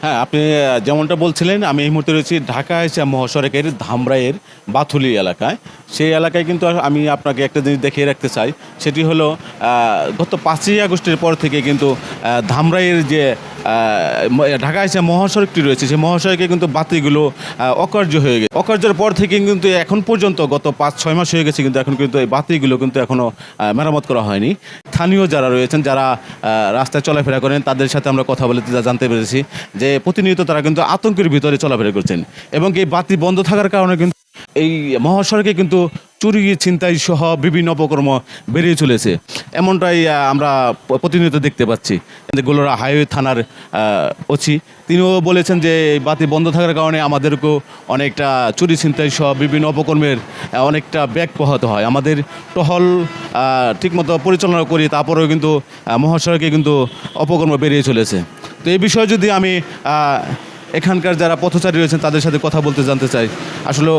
হ্যাঁ, আপনি যেমনটা বলছিলেন, আমি এই মুহূর্তে রয়েছি ঢাকা এশিয়া মহাসড়কের ধামরাইয়ের বাথুলি এলাকায়। সেই এলাকায় কিন্তু আমি আপনাকে একটা জিনিস দেখিয়ে রাখতে চাই। সেটি হলো গত 5ই আগস্টের পর থেকে কিন্তু ধামরাইয়ের যে ঢাকা এশিয়া মহাসড়কটি রয়েছে, সেই মহাসড়কে কিন্তু বাতিগুলো অকার্য হয়ে গেছে। অকার্যের পর থেকে কিন্তু এখন পর্যন্ত গত 5-6 মাস হয়ে গেছে, কিন্তু এখন কিন্তু এই বাতিগুলো কিন্তু এখনও মেরামত করা হয়নি। স্থানীয় যারা রয়েছেন, যারা রাস্তায় চলাফেরা করেন, তাদের সাথে আমরা কথা বলে জানতে পেরেছি যে প্রতিনিয়ত তারা কিন্তু আতঙ্কের ভিতরে চলাফেরা করছেন, এবং এই বাতি বন্ধ থাকার কারণে কিন্তু এই মহাসড়কে কিন্তু চুরি ছিনতাই সহ বিভিন্ন অপকর্ম বেরিয়ে চলেছে। এমনটাই আমরা প্রতিনিয়ত দেখতে পাচ্ছি। গোলরা হাইওয়ে থানার ওসি তিনিও বলেছেন যে এই বাতি বন্ধ থাকার কারণে আমাদেরকেও অনেকটা চুরি ছিনতাই সহ বিভিন্ন অপকর্মের অনেকটা ব্যাগ পোহাতে হয়। আমাদের টহল ঠিকমতো পরিচালনা করি, তারপরেও কিন্তু মহাসড়কে কিন্তু অপকর্ম বেরিয়ে চলেছে। তো এই বিষয়ে যদি আমি এখানকার যারা পথচারী রয়েছেন তাদের সাথে কথা বলতে জানতে চাই, আসলে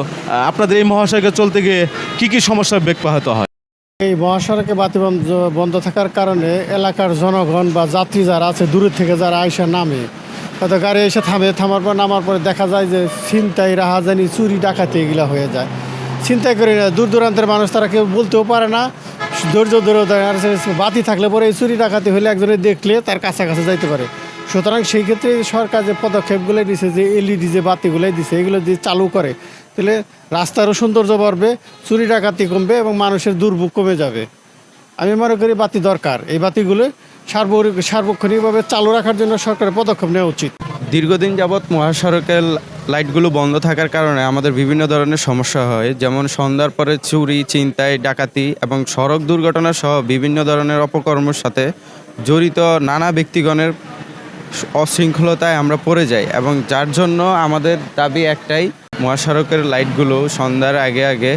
আপনাদের এই মহাসড়কে চলতে গিয়ে কী সমস্যার বেগ পোহাতে হয়? এই মহাসড়কে বাতি বন্ধ থাকার কারণে এলাকার জনগণ বা যাত্রী যারা আছে দূরের থেকে যারা আইসা নামে, হয়তো গাড়ি এসে থামার পর নামার পরে দেখা যায় যে ছিনতাই, রাহাজানি, চুরি, ডাকাতি এগুলো হয়ে যায়। ছিনতাই করে না, দূর দূরান্তের মানুষ তারা কেউ বলতেও পারে না, ধৈর্য ধরে দেয়। আর বাতি থাকলে পরে এই চুরি ডাকাতি হলে একজনে দেখলে তার কাছাকাছি যাইতে পারে। সুতরাং সেই ক্ষেত্রে সরকার যে পদক্ষেপগুলো দিছে, যে এলইডি যে বাতিগুলোই দিছে, এগুলো যদি চালু করে তাহলে রাস্তারও সৌন্দর্য বাড়বে, চুরি ডাকাতি কমবে এবং মানুষের দুর্ভোগ কমে যাবে। আমি মনে করি বাতি দরকার। এই বাতিগুলো সার্বক্ষণিকভাবে চালু রাখার জন্য সরকারের পদক্ষেপ নেওয়া উচিত। দীর্ঘদিন যাবৎ মহাসড়কের লাইটগুলো বন্ধ থাকার কারণে আমাদের বিভিন্ন ধরনের সমস্যা হয়, যেমন সন্ধ্যার পরে চুরি, ছিনতাই, ডাকাতি এবং সড়ক দুর্ঘটনা সহ বিভিন্ন ধরনের অপকর্মের সাথে জড়িত নানা ব্যক্তিগণের অশৃঙ্খলতায় আমরা পড়ে যাই, এবং যার জন্য আমাদের দাবি একটাই, মহাসড়কের লাইটগুলো সন্ধ্যার আগে আগে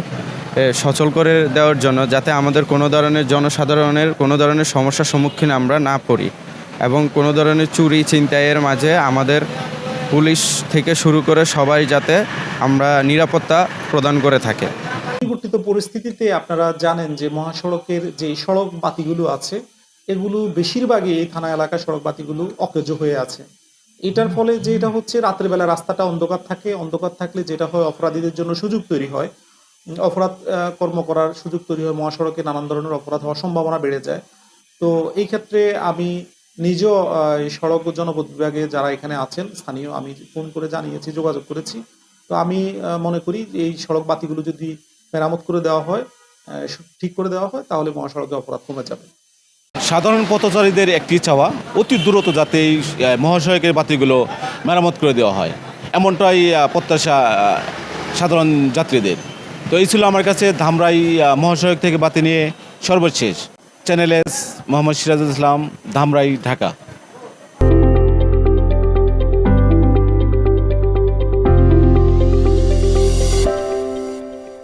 সচল করে দেওয়ার জন্য, যাতে আমাদের কোনো ধরনের জনসাধারণের কোনো ধরনের সমস্যার সম্মুখীন আমরা না পড়ি, এবং কোনো ধরনের চুরি ছিনতাইয়ের মাঝে আমাদের পুলিশ থেকে শুরু করে সবাই যাতে আমরা নিরাপত্তা প্রদান করে থাকে। পরিবর্তিত পরিস্থিতিতে আপনারা জানেন যে মহাসড়কের যে সড়ক বাতিগুলো আছে, এগুলো বেশিরভাগই এই থানা এলাকার সড়ক বাতিগুলো অকেজো হয়ে আছে। এটার ফলে যেটা হচ্ছে, রাতের বেলা রাস্তাটা অন্ধকার থাকে। অন্ধকার থাকলে যেটা হয়, অপরাধীদের জন্য সুযোগ তৈরি হয়, অপরাধ কর্ম করার সুযোগ তৈরি হয়। মহাসড়কে নানান ধরনের অপরাধ হওয়ার সম্ভাবনা বেড়ে যায়। তো এই ক্ষেত্রে আমি নিজেও সড়ক ও জনপথ বিভাগে যারা এখানে আছেন স্থানীয়, আমি ফোন করে জানিয়েছি, যোগাযোগ করেছি। তো আমি মনে করি এই সড়ক বাতিগুলো যদি মেরামত করে দেওয়া হয়, ঠিক করে দেওয়া হয়, তাহলে মহাসড়কে অপরাধ কমে যাবে। সাধারণ পথচারীদের একটি চাওয়া, অতি দ্রুত যাতে এই মহাসড়কের বাতিগুলো মেরামত করে দেওয়া হয়, এমনটাই প্রত্যাশা সাধারণ যাত্রীদের। তো এই ছিল আমার কাছে ধামরাই মহাসড়ক থেকে বাতি নিয়ে সর্বশেষ। Channel S Mohammad Sirajul Islam, Dhamrai, Dhaka.